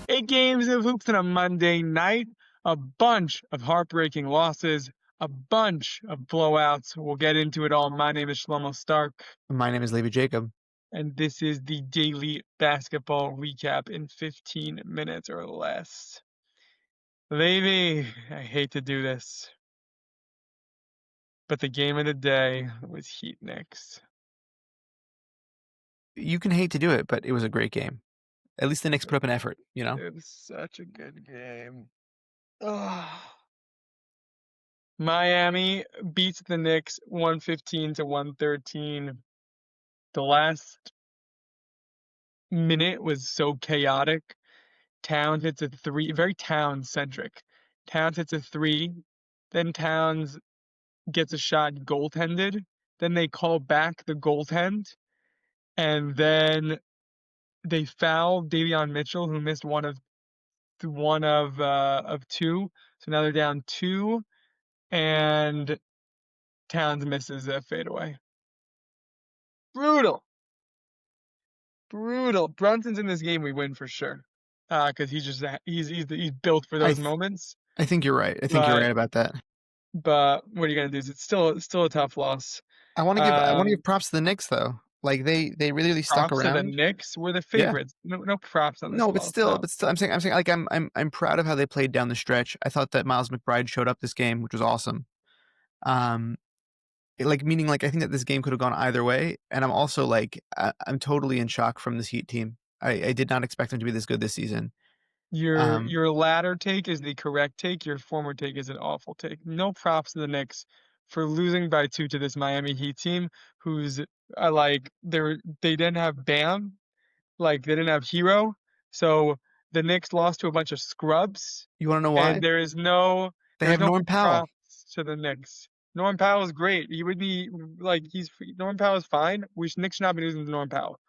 8 games of hoops on a Monday night, a bunch of heartbreaking losses, a bunch of blowouts. We'll get into it all. My name is Shlomo Stark, My name is Levi Jacob. and this is the daily basketball recap in 15 minutes or less. Levi, I hate to do this, but the game of the day was Heat Knicks. You can hate to do it, but it was a great game. At least the Knicks put up an effort, you know? It was such a good game. Ugh. Miami beats the Knicks 115 to 113. The last minute was so chaotic. Towns hits a three, very Towns centric. Towns hits a three, then Towns gets a shot goaltended. Then they call back the goaltend, and then they foul Davion Mitchell, who missed one of two. So now they're down two, and Towns misses a fadeaway. Brutal. Brutal. Brunson's in this game, we win for sure. Because he's built for I those th- moments. I think you're right. I think you're But right about that. what are you gonna do? It's still a tough loss. I want to give props to the Knicks though. Like they really stuck Props to the around. Knicks. We're the Yeah. favorites. No props on this No, but loss. still, No. but still, I'm saying, like, I'm proud of how they played down the stretch. I thought that Miles McBride showed up this game, which was awesome. Um, meaning, like, I think that this game could have gone either way, and I'm also like, I'm totally in shock from this Heat team. I did not expect them to be this good this season. Um, Your latter take is the correct take. Your former take is an awful take. No props to the Knicks for losing by 2 to this Miami Heat team, who's like they didn't have Bam, like they didn't have Hero, so the Knicks lost to a bunch of scrubs, you want to know and why? They have there's no Norm Powell. props to the Knicks. Norm Powell is great. He would be like Norm Powell is fine. Knicks should not be losing to Norm Powell.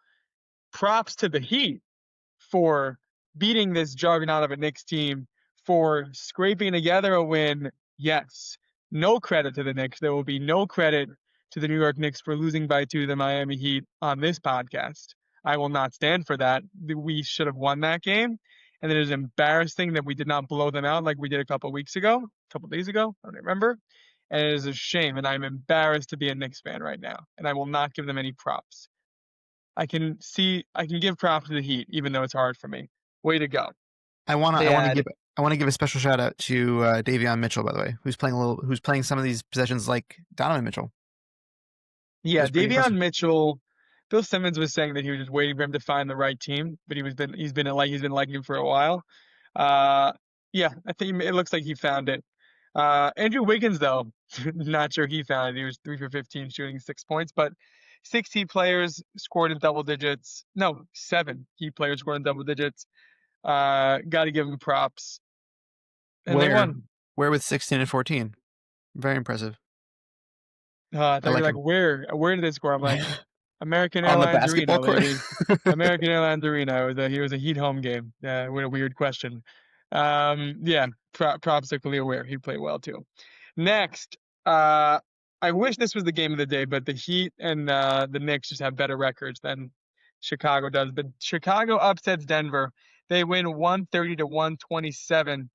Props to the Heat for beating this juggernaut of a Knicks team, for scraping together a win. Yes. No credit to the Knicks. There will be no credit to the New York Knicks for losing by 2 to the Miami Heat on this podcast. I will not stand for that. We should have won that game. And it is embarrassing that we did not blow them out like we did a couple days ago. I don't remember. And it is a shame. And I'm embarrassed to be a Knicks fan right now. And I will not give them any props. I can give props to the Heat, even though it's hard for me. Way to go. I wanna They I wanna had give I want to give a special shout out to Davion Mitchell, by the way, who's playing some of these possessions like Donovan Mitchell. It Yeah, was pretty impressive. Davion Mitchell. Bill Simmons was saying that he was just waiting for him to find the right team, but he's been liking him for a while. Uh, yeah, I think it looks like he found it. Andrew Wiggins, though, not sure he found it. He was 3 for 15, shooting 6 points, but 16 players scored in double digits. No, 7 key players scored in double digits. Got to give him props, and they Where won. where with 16 and 14, very impressive. I I thought you're like like, him. where did they score? I'm like, American On the Airlines Arena, basketball court. baby. American Airlines Arena. He was a Heat home game. What a weird question. Yeah, props to Kelel Ware. He played well too. Next, I wish this was the game of the day, but the Heat and the Knicks just have better records than Chicago does. But Chicago upsets Denver. They win 130 to 127.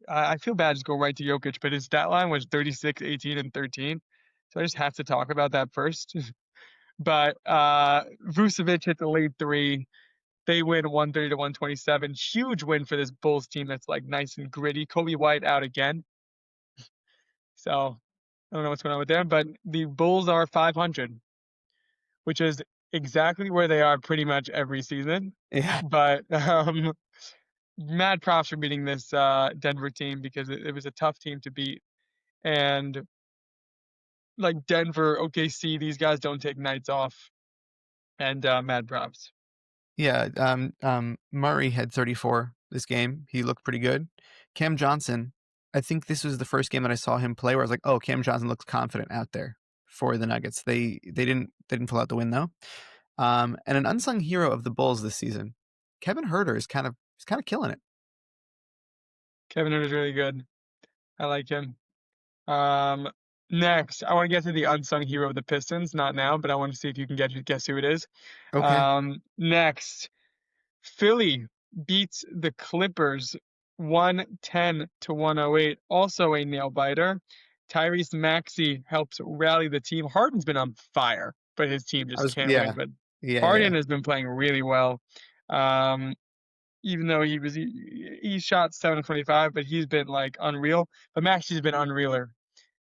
I feel bad just go right to Jokic, but his stat line was 36, 18, and 13. So I just have to talk about that first. But Vucevic hit the lead three. They win 130 to 127. Huge win for this Bulls team that's like nice and gritty. Kobe White out again. So I don't know what's going on with them, but the Bulls are 500, which is exactly where they are pretty much every season. Yeah. But mad props for beating this Denver team because it was a tough team to beat. And like Denver, OKC, these guys don't take nights off. And mad props. Yeah, Murray had 34 this game. He looked pretty good. Cam Johnson, I think this was the first game that I saw him play where I was like, "Oh, Cam Johnson looks confident out there for the Nuggets." They didn't pull out the win though. And an unsung hero of the Bulls this season, Kevin Huerter is kind of killing it. Kevin Huerter's really good. I like him. Um, Next, I want to get to the unsung hero of the Pistons. Not now, but I want to see if you can guess who it is. Okay. Next, Philly beats the Clippers 110-108. Also a nail biter. Tyrese Maxey helps rally the team. Harden's been on fire, but his team I just was can't win. yeah. But Yeah. Harden has been playing really well. Um, Even though he shot 7 25, but he's been like unreal. But Maxey's been unrealer.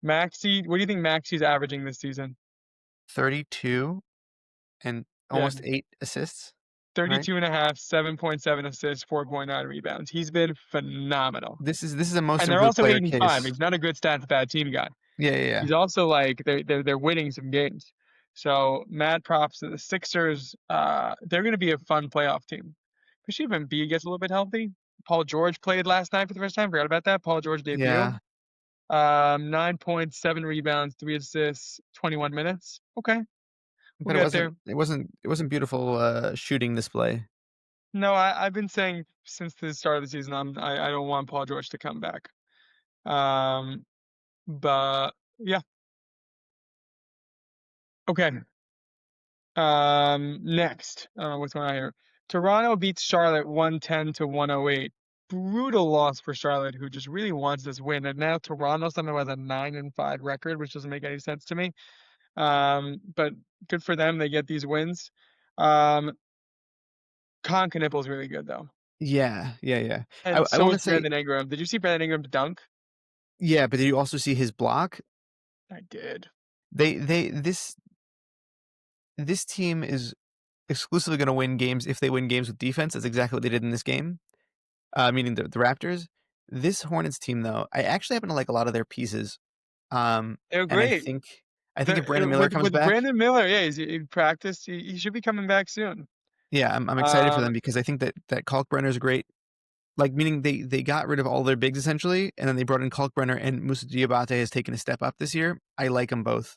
Maxey, what do you think Maxey's averaging this season? 32 and Yeah, almost 8 assists, right? 32 and a half, 7.7 assists, 4.9 rebounds. He's been phenomenal. This is a most And they're improved also player 8 and 5. case. He's not a good stats bad team guy. Yeah, yeah, yeah. He's also like they're winning some games. So mad props to the Sixers. They're gonna be a fun playoff team. Especially if Embiid gets a little bit healthy. Paul George played last night for the first time. Forgot about that. Paul George debut. Yeah. 9 points, 7 rebounds, 3 assists, 21 minutes. Okay, we'll But get there. it wasn't beautiful shooting display. No, I've been saying since the start of the season I don't want Paul George to come back. Um, but yeah, okay. Next, what's going on here? Toronto beats Charlotte 110-108. Brutal loss for Charlotte, who just really wants this win. And now Toronto somehow has a 9-5 record, which doesn't make any sense to me. But good for them. They get these wins. Um, Con is really good though. Yeah, yeah, yeah. And I so want is to say Brandon Ingram. Did you see Brandon Ingram's dunk? yeah, but did you also see his block? I did. They this team is exclusively going to win games if they win games with defense. That's exactly what they did in this game. Meaning the Raptors. This Hornets team, though, I actually happen to like a lot of their pieces. They're And great. I think if Brandon Miller comes With back, Brandon Miller, yeah, he practiced. He should be coming back soon. yeah, I'm excited for Um, them because I think that Kalkbrenner is great. Like meaning they got rid of all their bigs essentially, and then they brought in Kalkbrenner and Musa Diabate has taken a step up this year. I like them both.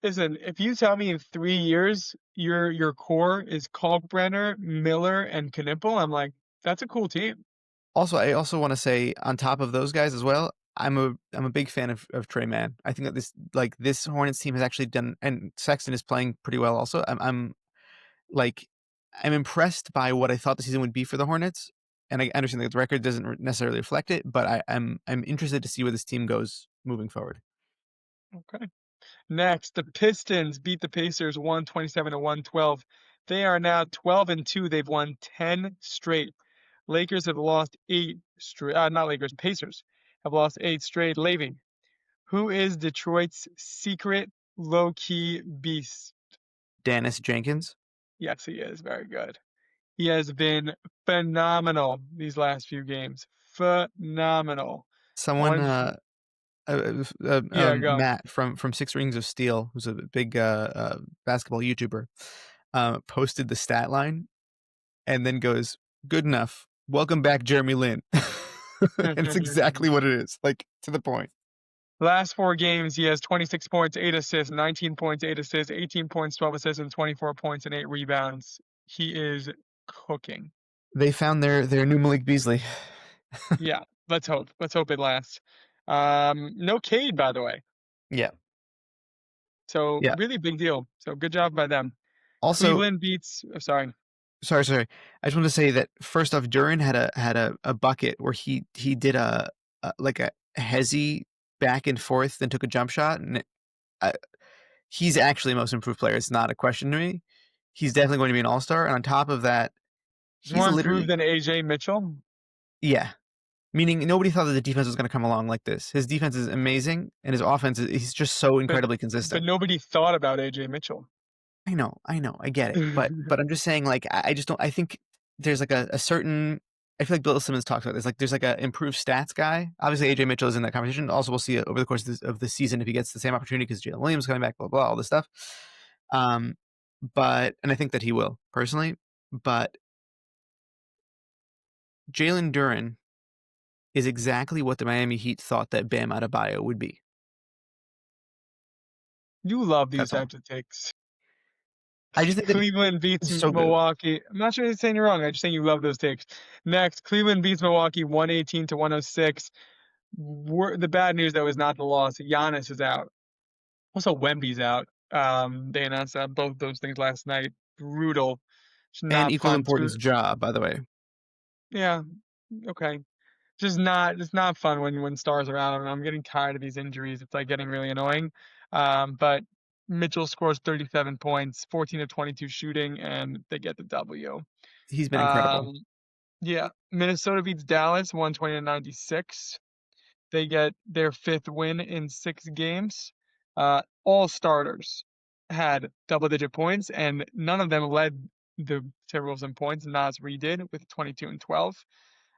Listen, if you tell me in 3 years your core is Kalkbrenner, Miller, and Knipple, I'm like, that's a cool team. Also, I also want to say on top of those guys as well, I'm a big fan of Trey Mann. I think that this Hornets team has actually done, and Sexton is playing pretty well also. Like I'm impressed by what I thought the season would be for the Hornets, and I understand that the record doesn't necessarily reflect it, but I'm interested to see where this team goes moving forward. Okay. Next, the Pistons beat the Pacers 127-112. They are now 12-2. They've won 10 straight. Lakers have lost 8 straight. Not Lakers, Pacers have lost 8 straight. Leaving. Who is Detroit's secret low-key beast? Dennis Jenkins, Yes, he is. Very good. He has been phenomenal these last few games. Phenomenal. someone, One, yeah, go. Matt from Six Rings of Steel, who's a big basketball YouTuber, posted the stat line and then goes, "Good enough. Welcome back, Jeremy Lin." And it's exactly what it is, like to the point. Last 4 games, he has 26 points, 8 assists, 19 points, 8 assists, 18 points, 12 assists, and 24 points and 8 rebounds. He is cooking. They found their new Malik Beasley. Yeah, let's hope. Let's hope it lasts. No Cade, by the way. Yeah, So yeah. really big deal. So good job by them. Also, Cleveland beats. Oh, sorry. sorry. I just want to say that first off, Duran had a bucket where he did like a hezzy back and forth, then took a jump shot, and I, he's actually most improved player. It's not a question to me. He's definitely going to be an all-star. And on top of that, he's More improved literally than AJ Mitchell. yeah. Meaning nobody thought that the defense was going to come along like this. His defense is amazing, and his offense he's just so But incredibly but consistent. nobody thought about AJ Mitchell. I know, I get it, but I'm just saying, like, I just don't. I think there's like a certain. I feel like Bill Simmons talks about this. Like, there's like a improved stats guy. Obviously, AJ Mitchell is in that conversation. Also, we'll see it over the course of the season if he gets the same opportunity because Jalen Williams is coming back. Blah blah, all this stuff. Um, and I think that he will personally. But Jalen Duren is exactly what the Miami Heat thought that Bam Adebayo would be. You love these That's all. types of takes. I just think that Cleveland beats he's so good. Milwaukee. I'm not sure you're saying you're wrong. I'm just saying you love those takes. Next, Cleveland beats Milwaukee 118-106. The bad news though is not the loss. Giannis is out. Also, Wemby's out. They announced that both those things last night. Brutal. It's And not equal fun. importance job, by the way. Yeah. Okay. Just not fun when stars are out. I'm getting tired of these injuries. It's like getting really annoying. But Mitchell scores 37 points, 14 to 22 shooting, and they get the W. He's been incredible. Um, yeah, Minnesota beats Dallas 120 to 96. They get their fifth win in 6 games. All starters had double-digit points, and none of them led the Timberwolves in points. Nas Reed did with 22 and 12.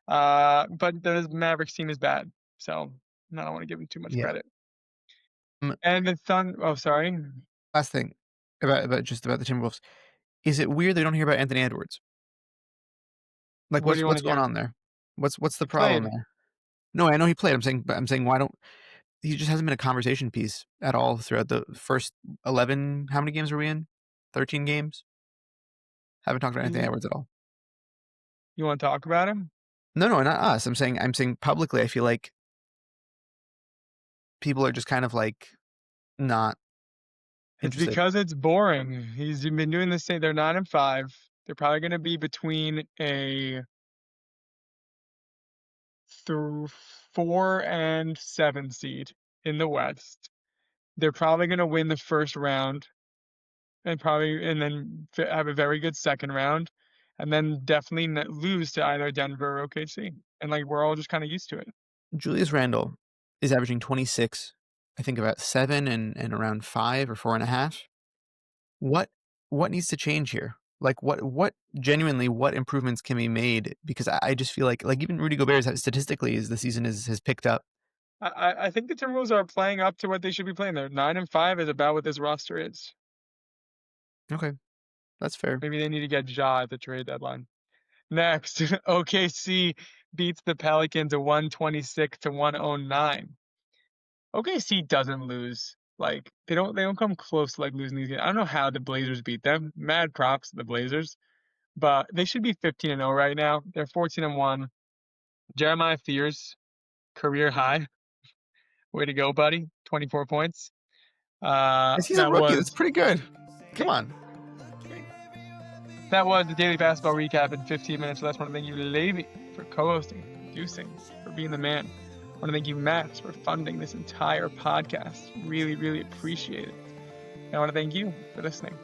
But the Mavericks team is bad, so I don't want to give them too much Yeah. credit. And the Sun. Oh, sorry. Last thing about the Timberwolves. Is it weird they don't hear about Anthony Edwards? Like, What do you want what's to going hear? on there? What's the He problem played. there? No, I know he played. I'm saying why don't he just hasn't been a conversation piece at all throughout the first 11. How many games are we in? 13 games. Haven't talked about Anthony You, Edwards at all. you want to talk about him? No, no, not us. I'm saying publicly. I feel like people are just kind of like not It's interested. because it's boring. He's been doing the same. They're 9 and 5. They're probably going to be between a through 4 and 7 seed in the West. They're probably going to win the first round and then have a very good second round, and then definitely lose to either Denver or OKC. And like we're all just kind of used to it. Julius Randle is averaging 26. I think about 7 and around 5 or 4.5. What what needs to change here? Like what genuinely what improvements can be made? Because I just feel like even Rudy Gobert statistically as the season has picked up. I think the Timberwolves are playing up to what they should be playing. They're 9 and 5 is about what this roster is. Okay, that's fair. Maybe they need to get Ja at the trade deadline. Next, OKC beats the Pelicans a 126 to 109. OKC doesn't lose. Like they don't come close to like losing these games. I don't know how the Blazers beat them. Mad props to the Blazers. But they should be 15 and 0 right now. They're 14 and 1. Jeremiah Fears, career high. Way to go, buddy. 24 points. As he's a That rookie, that's was pretty good. Come thank on. that was the daily basketball recap in 15 minutes. So that's one to thank you, Levy, for co-hosting, producing, for being the man. I want to thank you, Max, for funding this entire podcast. Really, really appreciate it. And I want to thank you for listening.